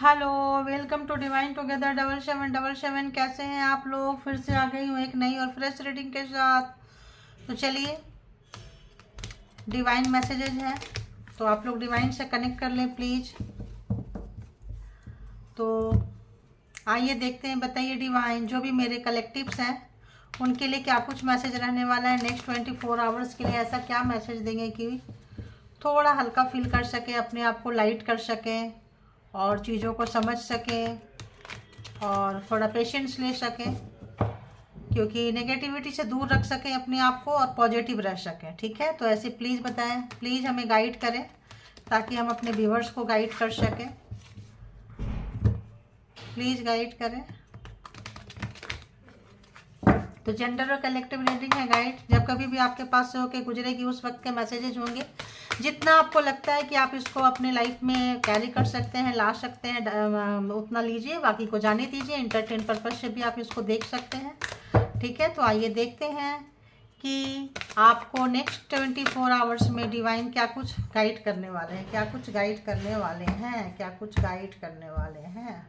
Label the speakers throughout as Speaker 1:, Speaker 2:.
Speaker 1: Hello, welcome to divine together 7777। कैसे हैं आप लोग? फिर से आ गई हूँ एक नई और फ्रेश रीडिंग के साथ। तो चलिए, डिवाइन मैसेजेज हैं तो आप लोग डिवाइन से कनेक्ट कर लें प्लीज़। तो आइए देखते हैं। बताइए डिवाइन, जो भी मेरे कलेक्टिव्स हैं उनके लिए क्या कुछ मैसेज रहने वाला है नेक्स्ट 24 आवर्स के लिए। ऐसा क्या मैसेज देंगे कि थोड़ा हल्का फील कर सकें, अपने आप को लाइट कर सकें और चीज़ों को समझ सकें और थोड़ा पेशेंस ले सकें, क्योंकि नेगेटिविटी से दूर रख सकें अपने आप को और पॉजिटिव रह सकें। ठीक है, तो ऐसे प्लीज़ बताएं, प्लीज़ हमें गाइड करें ताकि हम अपने व्यूवर्स को गाइड कर सकें। प्लीज़ गाइड करें। तो जेंडर और कलेक्टिव रीडिंग है गाइड। जब कभी भी आपके पास से होके गुजरेगी उस वक्त के मैसेजेज होंगे। जितना आपको लगता है कि आप इसको अपने लाइफ में कैरी कर सकते हैं, ला सकते हैं, उतना लीजिए, बाकी को जाने दीजिए। इंटरटेन पर्पज से भी आप इसको देख सकते हैं। ठीक है, तो आइए देखते हैं कि आपको नेक्स्ट 24 आवर्स में डिवाइन क्या कुछ गाइड करने वाले हैं, क्या कुछ गाइड करने वाले हैं, क्या कुछ गाइड करने वाले हैं।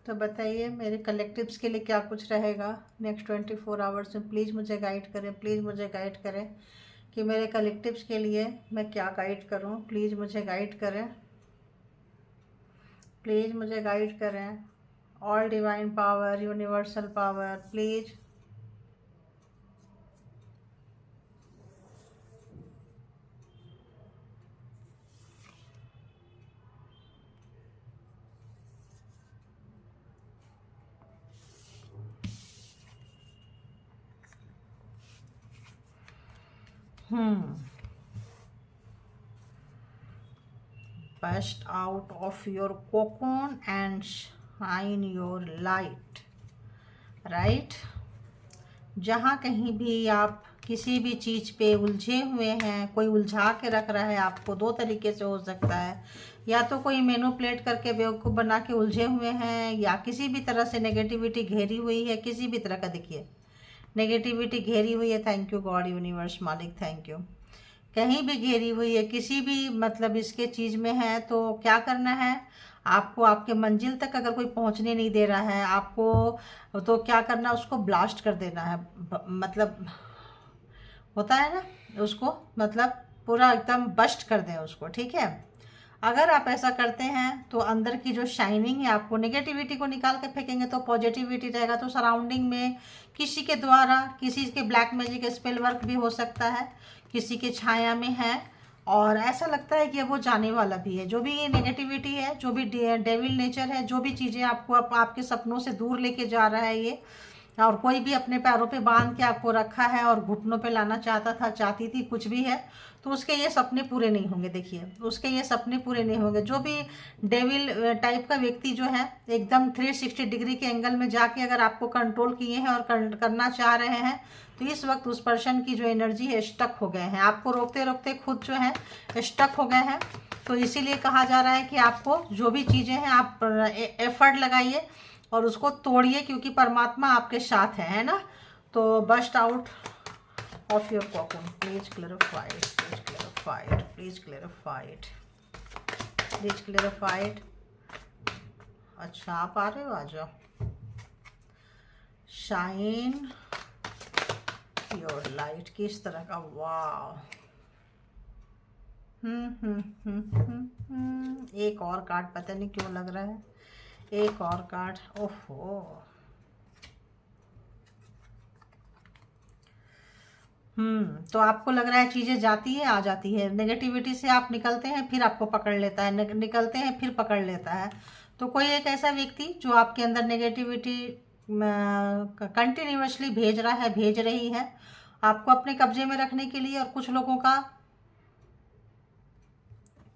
Speaker 1: तो बताइए मेरे कलेक्टिव्स के लिए क्या कुछ रहेगा नेक्स्ट 24 आवर्स में। प्लीज़ मुझे गाइड करें, प्लीज़ मुझे गाइड करें कि मेरे कलेक्टिव्स के लिए मैं क्या गाइड करूं। प्लीज़ मुझे गाइड करें, प्लीज़ मुझे गाइड करें। All divine power, universal power, please. Burst out of your cocoon and shine your light. Right, जहाँ कहीं भी आप किसी भी चीज़ पे उलझे हुए हैं, कोई उलझा के रख रहा है आपको। दो तरीके से हो सकता है, या तो कोई मैनिपुलेट करके बेवकूफ़ बना के उलझे हुए हैं, या किसी भी तरह से नेगेटिविटी घेरी हुई है, किसी भी तरह का। देखिए, नेगेटिविटी घेरी हुई है। थैंक यू गॉड, यूनिवर्स, मालिक, थैंक यू। कहीं भी घेरी हुई है, किसी भी मतलब इसके चीज़ में है, तो क्या करना है आपको? आपके मंजिल तक अगर कोई पहुंचने नहीं दे रहा है आपको, तो क्या करना, उसको ब्लास्ट कर देना है। मतलब होता है ना, उसको मतलब पूरा एकदम बस्ट कर दें उसको। ठीक है, अगर आप ऐसा करते हैं तो अंदर की जो शाइनिंग है, आपको नेगेटिविटी को निकाल के फेंकेंगे तो पॉजिटिविटी रहेगा। तो सराउंडिंग में किसी के द्वारा, किसी के ब्लैक मैजिक स्पेल वर्क भी हो सकता है, किसी के छाया में है, और ऐसा लगता है कि अब वो जाने वाला भी है। जो भी ये नेगेटिविटी है, जो भी डेविल नेचर है, जो भी चीज़ें आपको आपके सपनों से दूर लेके जा रहा है ये, और कोई भी अपने पैरों पे बांध के आपको रखा है और घुटनों पे लाना चाहता था, चाहती थी, कुछ भी है, तो उसके ये सपने पूरे नहीं होंगे। देखिए, उसके ये सपने पूरे नहीं होंगे। जो भी डेविल टाइप का व्यक्ति जो है, एकदम 360 डिग्री के एंगल में जाके अगर आपको कंट्रोल किए हैं और करना चाह रहे हैं, तो इस वक्त उस पर्सन की जो एनर्जी है, स्टक हो गए हैं। आपको रोकते रोकते खुद जो है स्टक हो गए हैं। तो इसीलिए कहा जा रहा है कि आपको जो भी चीज़ें हैं, आप एफर्ट लगाइए और उसको तोड़िए, क्योंकि परमात्मा आपके साथ है ना। तो bust out of your cocoon, please clarified, please clarified, please clarified, please clarified. अच्छा, आप आ रहे हो, आ जाओ। शाइन योर लाइट, किस तरह का, वाह। एक और कार्ड, पता नहीं क्यों लग रहा है, एक और कार्ड। ओहो, तो आपको लग रहा है चीज़ें जाती है, आ जाती है। नेगेटिविटी से आप निकलते हैं, फिर आपको पकड़ लेता है, निकलते हैं फिर पकड़ लेता है। तो कोई एक ऐसा व्यक्ति जो आपके अंदर नेगेटिविटी कंटिन्यूसली भेज रहा है, भेज रही है आपको अपने कब्जे में रखने के लिए। और कुछ लोगों का,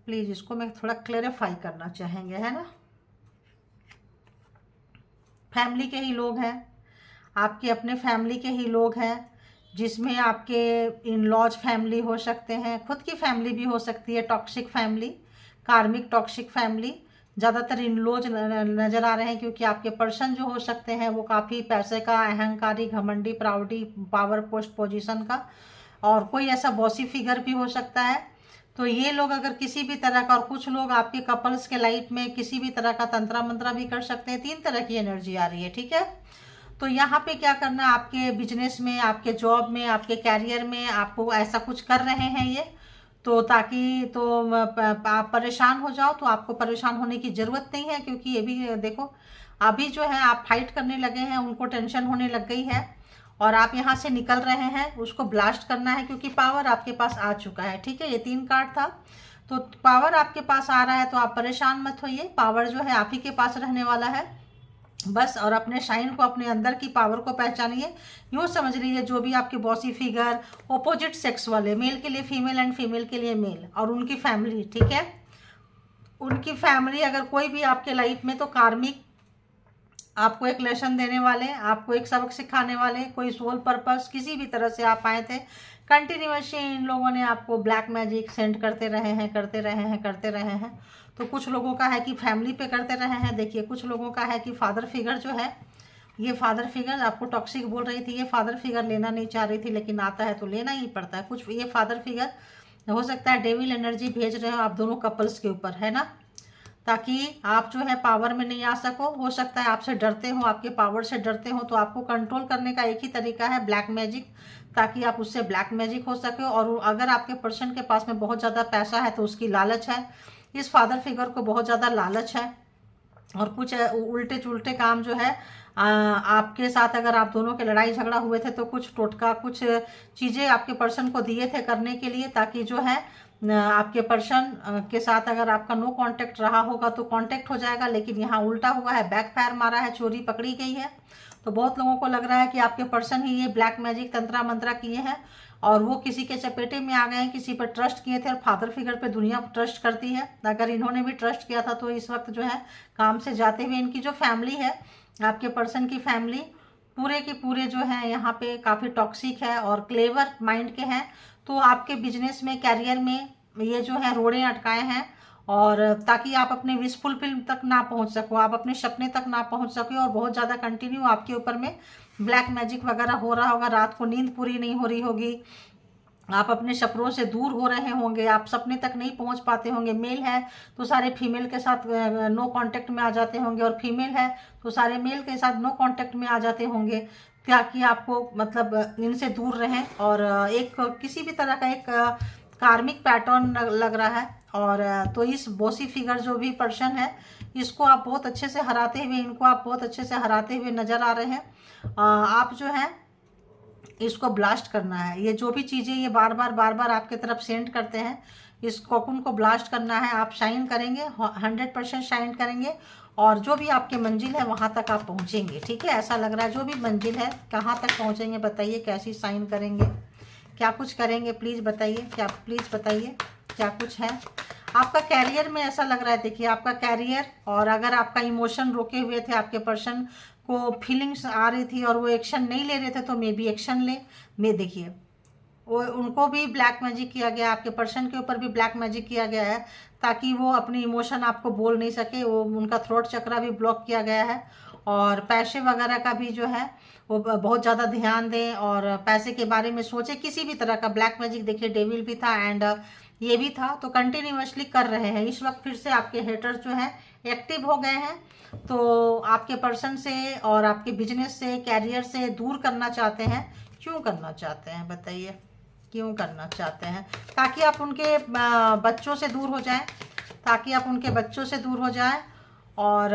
Speaker 1: प्लीज़ इसको मैं थोड़ा क्लेरिफाई करना चाहेंगे, है ना। फैमिली के ही लोग हैं, आपके अपने फैमिली के ही लोग हैं जिसमें आपके इन लॉज फैमिली हो सकते हैं, खुद की फैमिली भी हो सकती है, टॉक्सिक फैमिली, कार्मिक टॉक्सिक फैमिली। ज़्यादातर इन लॉज नज़र आ रहे हैं क्योंकि आपके पर्सन जो हो सकते हैं वो काफ़ी पैसे का, अहंकारी, घमंडी, प्राउडी, पावर पोस्ट पोजीशन का, और कोई ऐसा बॉसी फिगर भी हो सकता है। तो ये लोग अगर किसी भी तरह का, और कुछ लोग आपके कपल्स के लाइफ में किसी भी तरह का तंत्रा मंत्रा भी कर सकते हैं। 3 तरह की एनर्जी आ रही है, ठीक है। तो यहाँ पे क्या करना है, आपके बिजनेस में, आपके जॉब में, आपके कैरियर में आपको ऐसा कुछ कर रहे हैं ये, तो ताकि तो आप परेशान हो जाओ, तो आपको परेशान होने की ज़रूरत नहीं है, क्योंकि ये भी देखो अभी जो है आप फाइट करने लगे हैं, उनको टेंशन होने लग गई है और आप यहाँ से निकल रहे हैं, उसको ब्लास्ट करना है, क्योंकि पावर आपके पास आ चुका है, ठीक है। ये 3 कार्ड था, तो पावर आपके पास आ रहा है, तो आप परेशान मत होइए, पावर जो है आप ही के पास रहने वाला है बस। और अपने शाइन को, अपने अंदर की पावर को पहचानिए। यूँ समझ लीजिए जो भी आपके बॉसी फिगर, ऑपोजिट सेक्स वाले, मेल के लिए फीमेल एंड फीमेल के लिए मेल, और उनकी फैमिली, ठीक है, उनकी फैमिली अगर कोई भी आपके लाइफ में, तो कार्मिक आपको एक लेसन देने वाले, आपको एक सबक सिखाने वाले, कोई सोल पर्पस, किसी भी तरह से आप आए थे, कंटिन्यूसली इन लोगों ने आपको ब्लैक मैजिक सेंड करते रहे हैं, करते रहे हैं, करते रहे हैं। तो कुछ लोगों का है कि फैमिली पे करते रहे हैं। देखिए कुछ लोगों का है कि फादर फिगर जो है, ये फादर फिगर आपको टॉक्सिक बोल रही थी, ये फादर फिगर लेना नहीं चाह रही थी, लेकिन आता है तो लेना ही पड़ता है। कुछ ये फादर फिगर हो सकता है डेविल एनर्जी भेज रहे हो आप दोनों कपल्स के ऊपर, है ना, ताकि आप जो है पावर में नहीं आ सको। हो सकता है आपसे डरते हो, आपके पावर से डरते हो, तो आपको कंट्रोल करने का एक ही तरीका है, ब्लैक मैजिक, ताकि आप उससे ब्लैक मैजिक हो सके। और अगर आपके पर्सन के पास में बहुत ज़्यादा पैसा है तो उसकी लालच है, इस फादर फिगर को बहुत ज़्यादा लालच है, और कुछ उल्टे चुलटे काम जो है आपके साथ, अगर आप दोनों के लड़ाई झगड़ा हुए थे तो कुछ टोटका, कुछ चीज़ें आपके पर्सन को दिए थे करने के लिए, ताकि जो है आपके पर्सन के साथ अगर आपका नो कांटेक्ट रहा होगा तो कांटेक्ट हो जाएगा। लेकिन यहाँ उल्टा हुआ है, बैकफायर मारा है, चोरी पकड़ी गई है। तो बहुत लोगों को लग रहा है कि आपके पर्सन ही ये ब्लैक मैजिक तंत्रा मंत्रा किए हैं, और वो किसी के चपेटे में आ गए हैं, किसी पर ट्रस्ट किए थे, और फादर फिगर पे दुनिया ट्रस्ट करती है। अगर इन्होंने भी ट्रस्ट किया था तो इस वक्त जो है काम से जाते हुए, इनकी जो फैमिली है, आपके पर्सन की फैमिली पूरे के पूरे जो है यहाँ पे काफ़ी टॉक्सिक है और क्लेवर माइंड के हैं। तो आपके बिजनेस में, कैरियर में ये जो है रोड़े अटकाए हैं, और ताकि आप अपने विश फुलफिल तक ना पहुंच सको, आप अपने सपने तक ना पहुंच सके, और बहुत ज़्यादा कंटिन्यू आपके ऊपर में ब्लैक मैजिक वगैरह हो रहा होगा, रात को नींद पूरी नहीं हो रही होगी, आप अपने सपनों से दूर हो रहे होंगे, आप सपने तक नहीं पहुंच पाते होंगे। मेल है तो सारे फीमेल के साथ नो कांटेक्ट में आ जाते होंगे, और फीमेल है तो सारे मेल के साथ नो कांटेक्ट में आ जाते होंगे, ताकि आपको मतलब इनसे दूर रहें। और एक किसी भी तरह का एक कार्मिक पैटर्न लग रहा है। और तो इस बॉसी फिगर जो भी पर्सन है, इसको आप बहुत अच्छे से हराते हुए, इनको आप बहुत अच्छे से हराते हुए नज़र आ रहे हैं। आप जो है इसको ब्लास्ट करना है। ये जो भी चीज़ें ये बार बार आपके तरफ सेंड करते हैं, इस कोकुन को ब्लास्ट करना है। आप शाइन करेंगे, 100% शाइन करेंगे, और जो भी आपकी मंजिल है वहाँ तक आप पहुँचेंगे, ठीक है। ऐसा लग रहा है जो भी मंजिल है, कहाँ तक पहुँचेंगे बताइए, कैसी साइन करेंगे, क्या कुछ करेंगे, प्लीज़ बताइए, क्या प्लीज़ बताइए क्या कुछ है आपका कैरियर में। ऐसा लग रहा है, देखिए आपका कैरियर, और अगर आपका इमोशन रोके हुए थे, आपके पर्सन को फीलिंग्स आ रही थी और वो एक्शन नहीं ले रहे थे, तो मे बी एक्शन ले। मैं देखिए वो उनको भी ब्लैक मैजिक किया गया, आपके पर्सन के ऊपर भी ब्लैक मैजिक किया गया है, ताकि वो अपनी इमोशन आपको बोल नहीं सके। वो उनका थ्रोट चक्रा भी ब्लॉक किया गया है, और पैसे वगैरह का भी जो है वो बहुत ज़्यादा ध्यान दें, और पैसे के बारे में सोचें। किसी भी तरह का ब्लैक मैजिक, देखिए डेविल भी था एंड ये भी था, तो कंटिन्यूसली कर रहे हैं। इस वक्त फिर से आपके हेटर्स जो है एक्टिव हो गए हैं, तो आपके पर्सन से और आपके बिजनेस से, कैरियर से दूर करना चाहते हैं। क्यों करना चाहते हैं बताइए, क्यों करना चाहते हैं? ताकि आप उनके बच्चों से दूर हो जाएं, ताकि आप उनके बच्चों से दूर हो जाएं। और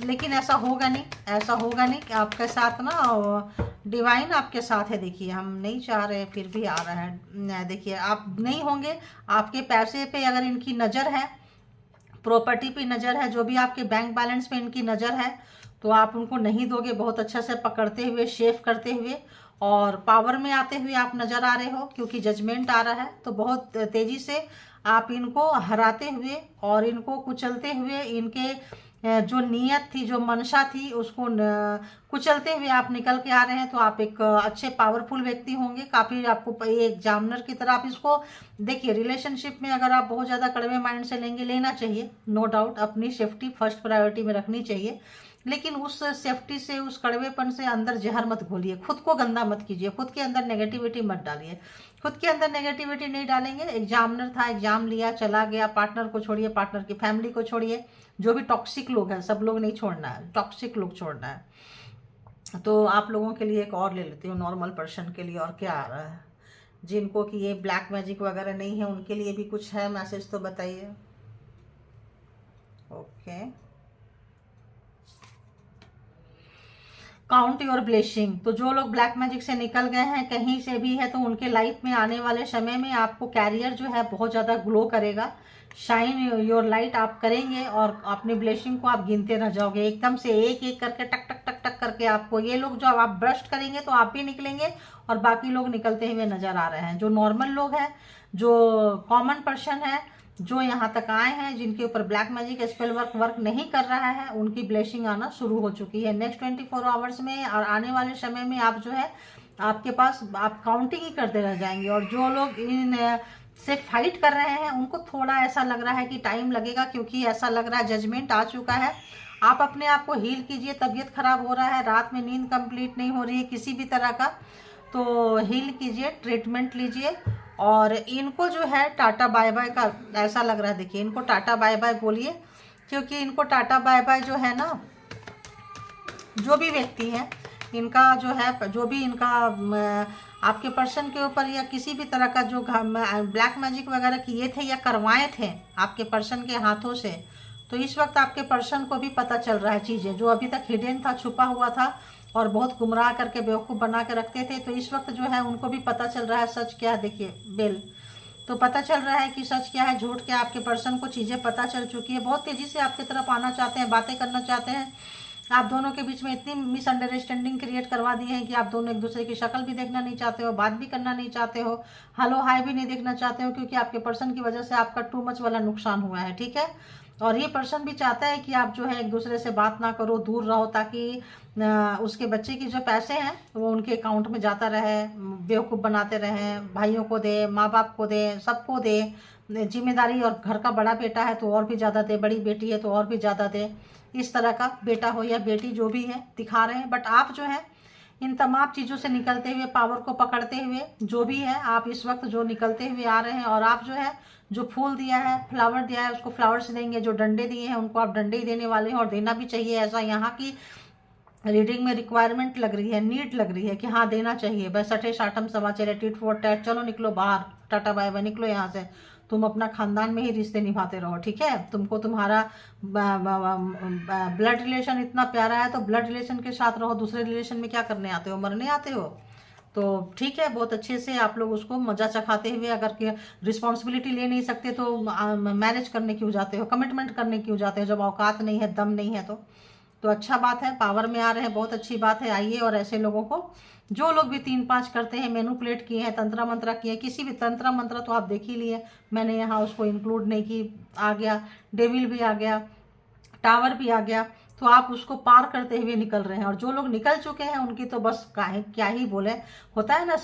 Speaker 1: लेकिन ऐसा होगा नहीं, ऐसा होगा नहीं कि आपके साथ ना डिवाइन आपके साथ है। देखिए हम नहीं चाह रहे, फिर भी आ रहा है। देखिए आप नहीं होंगे, आपके पैसे पे अगर इनकी नज़र है, प्रॉपर्टी पे नज़र है, जो भी आपके बैंक बैलेंस पे इनकी नज़र है, तो आप उनको नहीं दोगे। बहुत अच्छे से पकड़ते हुए, शेफ करते हुए, और पावर में आते हुए आप नज़र आ रहे हो, क्योंकि जजमेंट आ रहा है। तो बहुत तेज़ी से आप इनको हराते हुए और इनको कुचलते हुए, इनके जो नीयत थी, जो मंशा थी, उसको कुचलते हुए आप निकल के आ रहे हैं। तो आप एक अच्छे पावरफुल व्यक्ति होंगे, काफ़ी आपको एक एग्जामिनर की तरह आप इसको देखिए। रिलेशनशिप में अगर आप बहुत ज़्यादा कड़वे माइंड से लेंगे, लेना चाहिए, नो डाउट, अपनी सेफ्टी फर्स्ट प्रायोरिटी में रखनी चाहिए, लेकिन उस सेफ्टी से, उस कड़वेपन से अंदर जहर मत घोलिए, खुद को गंदा मत कीजिए, खुद के अंदर नेगेटिविटी मत डालिए। खुद के अंदर नेगेटिविटी नहीं डालेंगे। एग्जामिनर था, एग्जाम लिया, चला गया, पार्टनर को छोड़िए, पार्टनर की फैमिली को छोड़िए, जो भी टॉक्सिक लोग हैं, सब लोग नहीं छोड़ना है, टॉक्सिक लोग छोड़ना है। तो आप लोगों के लिए एक और ले लेती हूँ, नॉर्मल पर्सन के लिए। और क्या आ रहा है, जिनको कि ये ब्लैक मैजिक वगैरह नहीं है, उनके लिए भी कुछ है मैसेज, तो बताइए। Okay, count your blessing. तो जो लोग ब्लैक मैजिक से निकल गए हैं, कहीं से भी है, तो उनके लाइफ में आने वाले समय में आपको कैरियर जो है बहुत ज़्यादा ग्लो करेगा, शाइन योर लाइट आप करेंगे, और अपनी ब्लेसिंग को आप गिनते रह जाओगे, एकदम से एक एक करके, टक टक टक टक करके आपको ये लोग, जो आप ब्रस्ट करेंगे तो आप भी निकलेंगे और बाकी लोग निकलते हुए नजर आ रहे हैं। जो नॉर्मल लोग हैं, जो कॉमन पर्सन है, जो यहाँ तक आए हैं, जिनके ऊपर ब्लैक मैजिक स्पेल वर्क नहीं कर रहा है, उनकी ब्लेसिंग आना शुरू हो चुकी है नेक्स्ट 24 आवर्स में। और आने वाले समय में आप जो है, आपके पास आप काउंटिंग ही करते रह जाएंगे। और जो लोग इन से फाइट कर रहे हैं, उनको थोड़ा ऐसा लग रहा है कि टाइम लगेगा, क्योंकि ऐसा लग रहा है जजमेंट आ चुका है। आप अपने आप को हील कीजिए। तबीयत खराब हो रहा है, रात में नींद कंप्लीट नहीं हो रही है किसी भी तरह का, तो हील कीजिए, ट्रीटमेंट लीजिए। और इनको जो है टाटा बाय बाय का ऐसा लग रहा है, देखिए, इनको टाटा बाय बाय बोलिए, क्योंकि इनको टाटा बाय बाय जो है ना, जो भी व्यक्ति है, इनका जो है, जो भी इनका आपके पर्सन के ऊपर या किसी भी तरह का जो ब्लैक मैजिक वगैरह किए थे या करवाए थे आपके पर्सन के हाथों से, तो इस वक्त आपके पर्सन को भी पता चल रहा है चीज़ें, जो अभी तक हिडन था, छुपा हुआ था और बहुत गुमराह करके बेवकूफ़ बना के रखते थे, तो इस वक्त जो है उनको भी पता चल रहा है सच क्या है। देखिए बेल, तो पता चल रहा है कि सच क्या है, झूठ क्या। आपके पर्सन को चीज़ें पता चल चुकी है, बहुत तेज़ी से आपकी तरफ आना चाहते हैं, बातें करना चाहते हैं। आप दोनों के बीच में इतनी मिसअंडरस्टैंडिंग क्रिएट करवा दी है कि आप दोनों एक दूसरे की शक्ल भी देखना नहीं चाहते हो, बात भी करना नहीं चाहते हो, हेलो हाय भी नहीं देखना चाहते हो, क्योंकि आपके पर्सन की वजह से आपका टू मच वाला नुकसान हुआ है, ठीक है। और ये पर्सन भी चाहता है कि आप जो है एक दूसरे से बात ना करो, दूर रहो, ताकि उसके बच्चे की जो पैसे हैं वो उनके अकाउंट में जाता रहे, बेवकूफ़ बनाते रहें, भाइयों को दे, माँ बाप को दे, सबको दे जिम्मेदारी। और घर का बड़ा बेटा है तो और भी ज़्यादा दे, बड़ी बेटी है तो और भी ज़्यादा दे, इस तरह का बेटा हो या बेटी जो भी है दिखा रहे हैं। बट आप जो है इन तमाम चीज़ों से निकलते हुए, पावर को पकड़ते हुए, जो भी है आप इस वक्त जो निकलते हुए आ रहे हैं, और आप जो है जो फूल दिया है, फ्लावर दिया है, उसको फ्लावर्स देंगे, जो डंडे दिए हैं उनको आप डंडे ही देने वाले हैं, और देना भी चाहिए। ऐसा यहाँ की रीडिंग में रिक्वायरमेंट लग रही है, नीड लग रही है कि हाँ देना चाहिए। बस सठे साठम सवा चले, टिट फॉर टैट, चलो निकलो बाहर, टाटा बाय बाय, निकलो यहाँ से। तुम अपना खानदान में ही रिश्ते निभाते रहो, ठीक है। तुमको तुम्हारा ब्लड रिलेशन इतना प्यारा है, तो ब्लड रिलेशन के साथ रहो, दूसरे रिलेशन में क्या करने आते हो, मरने आते हो। तो ठीक है, बहुत अच्छे से आप लोग उसको मजा चखाते हुए, अगर रिस्पॉन्सिबिलिटी ले नहीं सकते तो मैरिज करने क्यों जाते हो, कमिटमेंट करने क्यों जाते हो, जब औकात नहीं है, दम नहीं है। तो अच्छा बात है, पावर में आ रहे हैं, बहुत अच्छी बात है, आइए। और ऐसे लोगों को, जो लोग भी 3-5 करते हैं, मैनिपुलेट किए हैं, तंत्र मंत्र किए, किसी भी तंत्र मंत्र तो आप देख ही लिए, मैंने यहाँ उसको इंक्लूड नहीं की, आ गया, डेविल भी आ गया, टावर भी आ गया, तो आप उसको पार करते हुए निकल रहे हैं। और जो लोग निकल चुके हैं उनकी तो बस क्या ही बोले। होता है ना,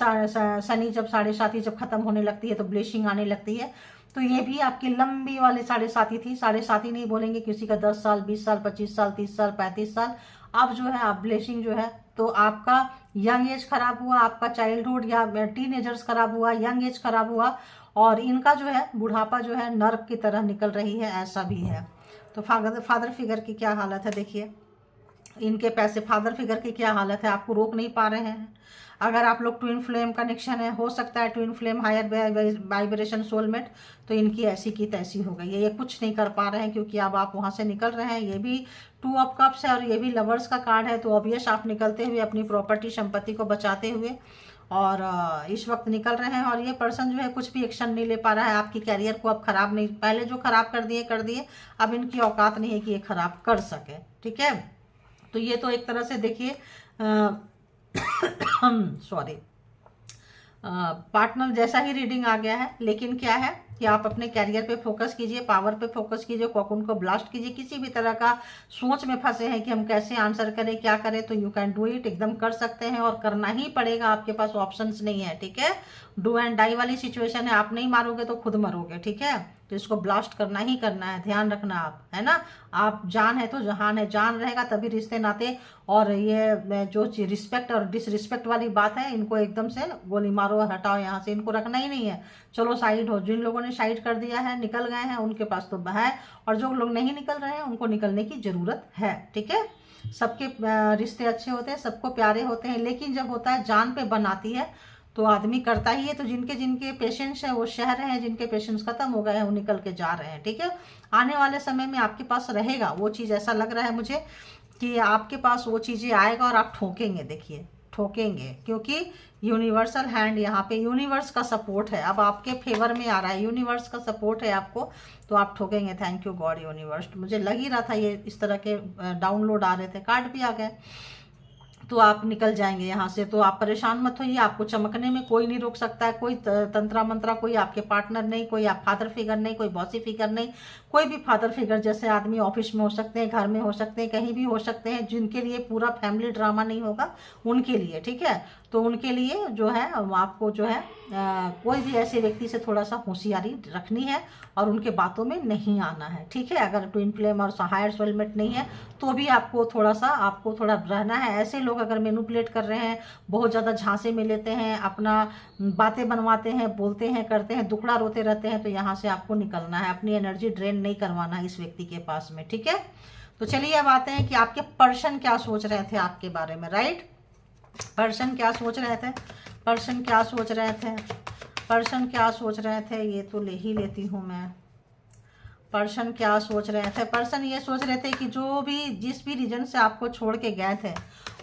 Speaker 1: शनि जब 7.5 जब खत्म होने लगती है तो ब्लेसिंग आने लगती है। तो ये भी आपकी लंबी वाली 7.5 थी, 7.5 नहीं बोलेंगे, किसी का 10 साल, 20 साल, 25 साल, 30 साल, 35 साल। अब जो है आप ब्लेसिंग जो है, तो आपका यंग एज खराब हुआ, आपका चाइल्डहुड या टीनेजर्स खराब हुआ, यंग एज खराब हुआ, और इनका जो है बुढ़ापा जो है नर्क की तरह निकल रही है, ऐसा भी है। तो फादर फिगर की क्या हालत है, देखिए इनके पैसे, फादर फिगर की क्या हालत है, आपको रोक नहीं पा रहे हैं। अगर आप लोग ट्विन फ्लेम कनेक्शन है, हो सकता है twin flame higher vibration soulmate, तो इनकी ऐसी की तैसी हो गई है, ये कुछ नहीं कर पा रहे हैं, क्योंकि अब आप वहाँ से निकल रहे हैं। ये भी 2 ऑफ कप्स है और ये भी लवर्स का कार्ड है, तो ऑब्वियस आप निकलते हुए अपनी प्रॉपर्टी संपत्ति को बचाते हुए और इस वक्त निकल रहे हैं। और ये पर्सन जो है कुछ भी एक्शन नहीं ले पा रहा है, आपकी कैरियर को अब खराब नहीं, पहले जो खराब कर दिए, अब इनकी औकात नहीं है कि ये खराब कर सके, ठीक है। तो ये तो एक तरह से देखिए सॉरी, पार्टनर जैसा ही रीडिंग आ गया है, लेकिन क्या है, कि आप अपने कैरियर पे फोकस कीजिए, पावर पे फोकस कीजिए, कोकून को ब्लास्ट कीजिए। किसी भी तरह का सोच में फंसे हैं कि हम कैसे आंसर करें, क्या करें, तो यू कैन डू इट, एकदम कर सकते हैं और करना ही पड़ेगा, आपके पास ऑप्शंस नहीं है, ठीक है। डू एंड डाई वाली सिचुएशन है, आप नहीं मारोगे तो खुद मरोगे, ठीक है। तो इसको ब्लास्ट करना ही करना है, ध्यान रखना आप, है ना। आप जान है तो जहान है, जान रहेगा तभी रिश्ते नाते, और ये जो रिस्पेक्ट और डिसरिस्पेक्ट वाली बात है, इनको एकदम से गोली मारो, हटाओ यहाँ से, इनको रखना ही नहीं है। चलो साइड हो, जिन लोगों ने साइड कर दिया है, निकल गए हैं, उनके पास तो है, और जो लोग नहीं निकल रहे हैं उनको निकलने की जरूरत है, ठीक है। सबके रिश्ते अच्छे होते हैं, सबको प्यारे होते हैं, लेकिन जब होता है जान पे बनाती है तो आदमी करता ही है। तो जिनके जिनके पेशेंस है वो शह रहे हैं, जिनके पेशेंस खत्म हो गए हैं वो निकल के जा रहे हैं, ठीक है। आने वाले समय में आपके पास रहेगा वो चीज़, ऐसा लग रहा है मुझे कि आपके पास वो चीज़ें आएगा और आप ठोकेंगे, देखिए ठोकेंगे, क्योंकि यूनिवर्सल हैंड यहाँ पे, यूनिवर्स का सपोर्ट है, अब आपके फेवर में आ रहा है, यूनिवर्स का सपोर्ट है आपको, तो आप ठोकेंगे। थैंक यू गॉड यूनिवर्स, मुझे लग ही रहा था ये इस तरह के डाउनलोड आ रहे थे, कार्ड भी आ गए, तो आप निकल जाएंगे यहाँ से। तो आप परेशान मत होइए, आपको चमकने में कोई नहीं रोक सकता है, कोई तंत्रा मंत्रा, कोई आपके पार्टनर नहीं, कोई आप फादर फिगर नहीं, कोई बॉसी फिगर नहीं, कोई भी फादर फिगर जैसे आदमी ऑफिस में हो सकते हैं, घर में हो सकते हैं, कहीं भी हो सकते हैं, जिनके लिए पूरा फैमिली ड्रामा नहीं होगा उनके लिए, ठीक है। तो उनके लिए जो है आपको जो है कोई भी ऐसे व्यक्ति से थोड़ा सा होशियारी रखनी है और उनके बातों में नहीं आना है, ठीक है। अगर ट्विन फ्लेम और हायर सोलमेट नहीं है तो भी आपको थोड़ा रहना है। ऐसे लोग अगर मैनिपुलेट कर रहे हैं, बहुत ज़्यादा झांसे में लेते हैं, अपना बातें बनवाते हैं, बोलते हैं, करते हैं, दुखड़ा रोते रहते हैं, तो यहाँ से आपको निकलना है, अपनी एनर्जी ड्रेन नहीं करवाना है इस व्यक्ति के पास में, ठीक है। तो चलिए अब आते हैं कि आपके पर्सन क्या सोच रहे थे आपके बारे में, राइट। पर्सन क्या सोच रहे थे, पर्सन क्या सोच रहे थे, पर्सन क्या सोच रहे थे, ये तो ले ही लेती हूँ मैं। पर्सन क्या सोच रहे थे, पर्सन ये सोच रहे थे कि जो भी जिस भी रीजन से आपको छोड़ के गए थे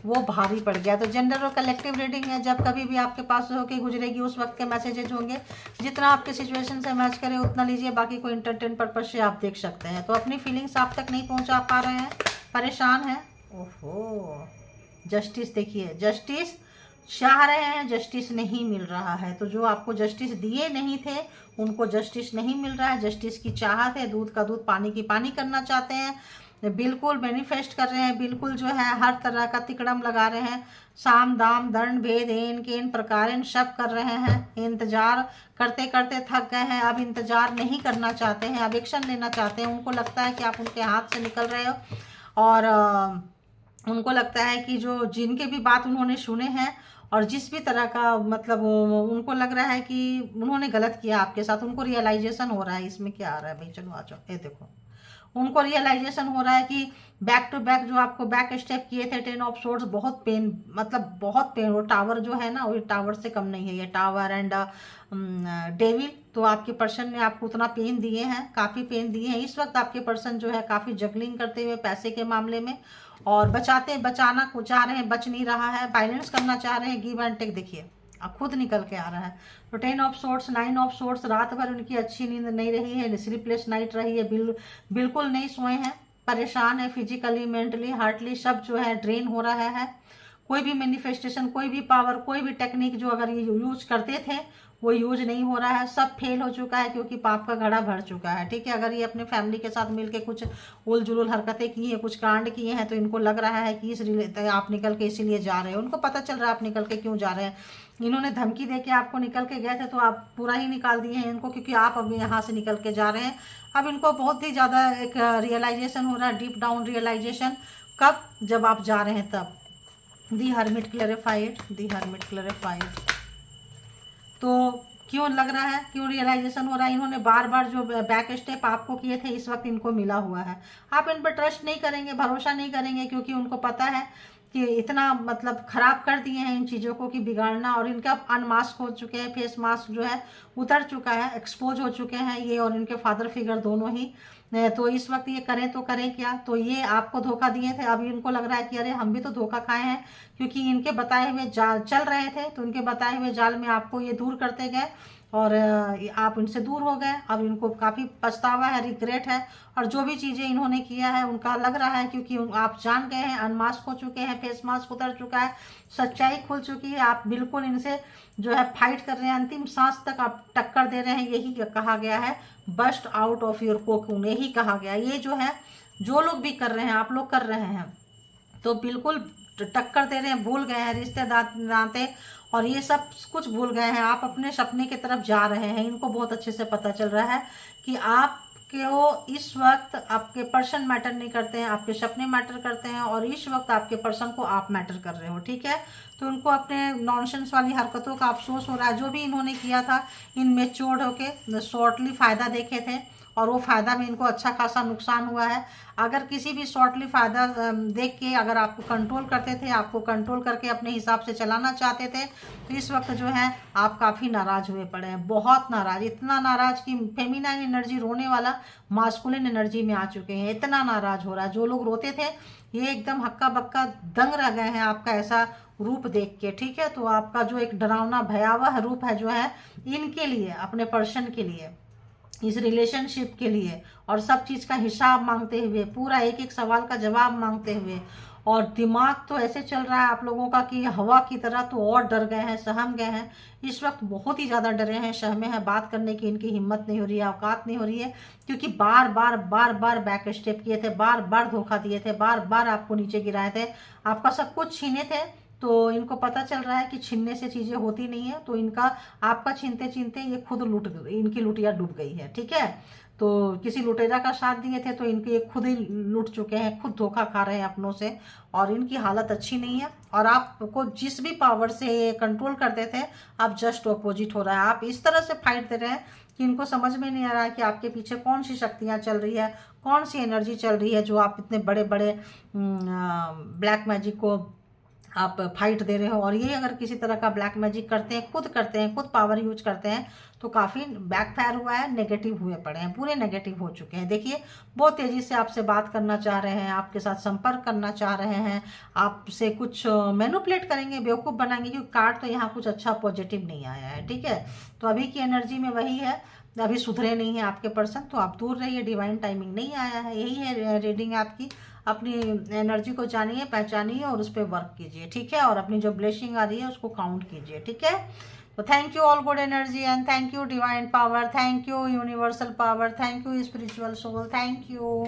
Speaker 1: वो भारी पड़ गया। तो जेंडर और कलेक्टिव रीडिंग है, जब कभी भी आपके पास होके गुजरेगी उस वक्त के मैसेजेज होंगे, जितना आपके सिचुएशन से मैच करे उतना लीजिए, बाकी को एंटरटेन पर्पज से आप देख सकते हैं। तो अपनी फीलिंग्स आप तक नहीं पहुंचा पा रहे हैं, परेशान हैं, ओहो। जस्टिस देखिए, जस्टिस चाह रहे हैं, जस्टिस नहीं मिल रहा है। तो जो आपको जस्टिस दिए नहीं थे उनको जस्टिस नहीं मिल रहा है, जस्टिस की चाहत है, दूध का दूध पानी की पानी करना चाहते हैं, बिल्कुल मैनिफेस्ट कर रहे हैं, बिल्कुल जो है हर तरह का तिकड़म लगा रहे हैं, साम दाम दंड भेद एन केन प्रकार सब कर रहे हैं। इंतजार करते करते थक गए हैं, अब इंतजार नहीं करना चाहते हैं, अब एक्शन लेना चाहते हैं। उनको लगता है कि आप उनके हाथ से निकल रहे हो, और उनको लगता है कि जो जिनके भी बात उन्होंने सुने हैं और जिस भी तरह का मतलब उनको लग रहा है कि उन्होंने गलत किया आपके साथ, उनको रियलाइजेशन हो रहा है। इसमें क्या आ रहा है भाई, चलो आ जाओ, ये देखो, उनको रियलाइजेशन हो रहा है कि बैक टू बैक जो आपको बैक स्टेप किए थे 10 ऑफ सोर्ड्स, बहुत पेन, मतलब बहुत पेन। वो टावर जो है ना, वो टावर से कम नहीं है ये टावर एंड डेविल। तो आपके पर्सन ने आपको उतना पेन दिए हैं, काफ़ी पेन दिए हैं। इस वक्त आपके पर्सन जो है काफ़ी जगलिंग करते हुए पैसे के मामले में, और बचाना को चाह रहे हैं, बच नहीं रहा है, बैलेंस करना चाह रहे हैं, गिव एंड टेक। देखिए अब खुद निकल के आ रहा है। तो 10 ऑफ सोर्ड्स, 9 ऑफ सोर्ड्स, रात भर उनकी अच्छी नींद नहीं रही है, स्लीपलेस नाइट रही है, बिल्कुल नहीं सोए हैं, परेशान है, फिजिकली मेंटली हार्टली सब जो है ड्रेन हो रहा है। कोई भी मैनिफेस्टेशन, कोई भी पावर, कोई भी टेक्निक जो अगर ये यूज करते थे वो यूज नहीं हो रहा है, सब फेल हो चुका है, क्योंकि पाप का घड़ा भर चुका है, ठीक है। अगर ये अपने फैमिली के साथ मिलके कुछ उल जुलूल हरकतें की हैं, कुछ कांड किए हैं, तो इनको लग रहा है कि आप निकल के इसीलिए जा रहे हैं। उनको पता चल रहा है आप निकल के क्यों जा रहे हैं। इन्होंने धमकी दे के आपको निकल के गए थे, तो आप पूरा ही निकाल दिए हैं इनको, क्योंकि आप अब यहाँ से निकल के जा रहे हैं। अब इनको बहुत ही ज़्यादा एक रियलाइजेशन हो रहा है, डीप डाउन रियलाइजेशन। कब? जब आप जा रहे हैं तब। दी हर्मिट क्लैरिफाइड, दी हर्मिट क्लैरिफाइड। तो क्यों लग रहा है, क्यों रियलाइजेशन हो रहा है? इन्होंने बार बार जो बैक स्टेप आपको किए थे इस वक्त इनको मिला हुआ है। आप इन पर ट्रस्ट नहीं करेंगे, भरोसा नहीं करेंगे, क्योंकि उनको पता है कि इतना मतलब खराब कर दिए हैं इन चीज़ों को कि बिगाड़ना, और इनका अनमास्क हो चुके हैं, फेस मास्क जो है उतर चुका है, एक्सपोज हो चुके हैं ये और इनके फादर फिगर दोनों ही। तो इस वक्त ये करें तो करें क्या? तो ये आपको धोखा दिए थे, अभी इनको लग रहा है कि अरे हम भी तो धोखा खाए हैं, क्योंकि इनके बताए हुए जाल चल रहे थे, तो इनके बताए हुए जाल में आपको ये दूर करते गए और आप इनसे दूर हो गए। अब इनको काफ़ी पछतावा है, रिग्रेट है, और जो भी चीज़ें इन्होंने किया है उनका लग रहा है, क्योंकि आप जान गए हैं, अनमास्क हो चुके हैं, फेस मास्क उतर चुका है, सच्चाई खुल चुकी है। आप बिल्कुल इनसे जो है फाइट कर रहे हैं, अंतिम सांस तक आप टक्कर दे रहे हैं। यही कहा गया है, bust out of your cocoon, यही कहा गया। ये जो है जो लोग भी कर रहे हैं, आप लोग कर रहे हैं, तो बिल्कुल टक्कर दे रहे हैं, भूल गए हैं रिश्तेदार नाते और ये सब कुछ भूल गए हैं। आप अपने सपने की तरफ जा रहे हैं। इनको बहुत अच्छे से पता चल रहा है कि आप वो इस वक्त आपके पर्सन मैटर नहीं करते हैं, आपके सपने मैटर करते हैं, और इस वक्त आपके पर्सन को आप मैटर कर रहे हो, ठीक है। तो उनको अपने नॉनसेंस वाली हरकतों का अफसोस हो रहा है। जो भी इन्होंने किया था, इन मेच्योर्ड होके शॉर्टली फ़ायदा देखे थे, और वो फ़ायदा में इनको अच्छा खासा नुकसान हुआ है। अगर किसी भी शॉर्टली फ़ायदा देख के अगर आपको कंट्रोल करते थे, आपको कंट्रोल करके अपने हिसाब से चलाना चाहते थे, तो इस वक्त जो है आप काफ़ी नाराज़ हुए पड़े हैं, बहुत नाराज़, इतना नाराज़ कि फेमिनाइन एनर्जी रोने वाला मास्कुलिन एनर्जी में आ चुके हैं, इतना नाराज़ हो रहा है। जो लोग रोते थे ये एकदम हक्का बक्का दंग रह गए हैं आपका ऐसा रूप देख के, ठीक है। तो आपका जो एक डरावना भयावह रूप है जो है इनके लिए, अपने पर्सन के लिए, इस रिलेशनशिप के लिए, और सब चीज़ का हिसाब मांगते हुए, पूरा एक एक सवाल का जवाब मांगते हुए, और दिमाग तो ऐसे चल रहा है आप लोगों का कि हवा की तरह, तो और डर गए हैं, सहम गए हैं। इस वक्त बहुत ही ज़्यादा डरे हैं, सहमे हैं, बात करने की इनकी हिम्मत नहीं हो रही है, औकात नहीं हो रही है, क्योंकि बार बार बार बार बैक स्टेप किए थे, बार बार धोखा दिए थे, बार बार आपको नीचे गिराए थे, आपका सब कुछ छीने थे। तो इनको पता चल रहा है कि छीनने से चीज़ें होती नहीं है, तो इनका आपका छीनते छीनते ये खुद लूट, इनकी लुटिया डूब गई है, ठीक है। तो किसी लुटेरा का साथ दिए थे, तो इनके खुद ही लूट चुके हैं, खुद धोखा खा रहे हैं अपनों से, और इनकी हालत अच्छी नहीं है। और आपको जिस भी पावर से ये कंट्रोल करते थे, अब जस्ट ऑपोजिट हो रहा है। आप इस तरह से फाइट दे रहे हैं कि इनको समझ में नहीं आ रहा है कि आपके पीछे कौन सी शक्तियाँ चल रही है, कौन सी एनर्जी चल रही है, जो आप इतने बड़े बड़े ब्लैक मैजिक को आप फाइट दे रहे हो। और ये अगर किसी तरह का ब्लैक मैजिक करते हैं, खुद पावर यूज करते हैं, तो काफ़ी बैकफायर हुआ है, नेगेटिव हुए पड़े हैं, पूरे नेगेटिव हो चुके हैं। देखिए बहुत तेज़ी से आपसे बात करना चाह रहे हैं, आपके साथ संपर्क करना चाह रहे हैं, आपसे कुछ मैनिपुलेट करेंगे, बेवकूफ़ बनाएंगे, क्योंकि कार्ड तो यहाँ कुछ अच्छा पॉजिटिव नहीं आया है, ठीक है। तो अभी की एनर्जी में वही है, अभी सुधरे नहीं है आपके पर्सन, तो आप दूर रहिए, डिवाइन टाइमिंग नहीं आया है। यही है रीडिंग आपकी। अपनी एनर्जी को जानिए, पहचानिए और उस पर वर्क कीजिए, ठीक है। और अपनी जो ब्लेसिंग आ रही है उसको काउंट कीजिए, ठीक है। तो thank you all good energy, and thank you divine power, thank you universal power, thank you spiritual soul, thank you.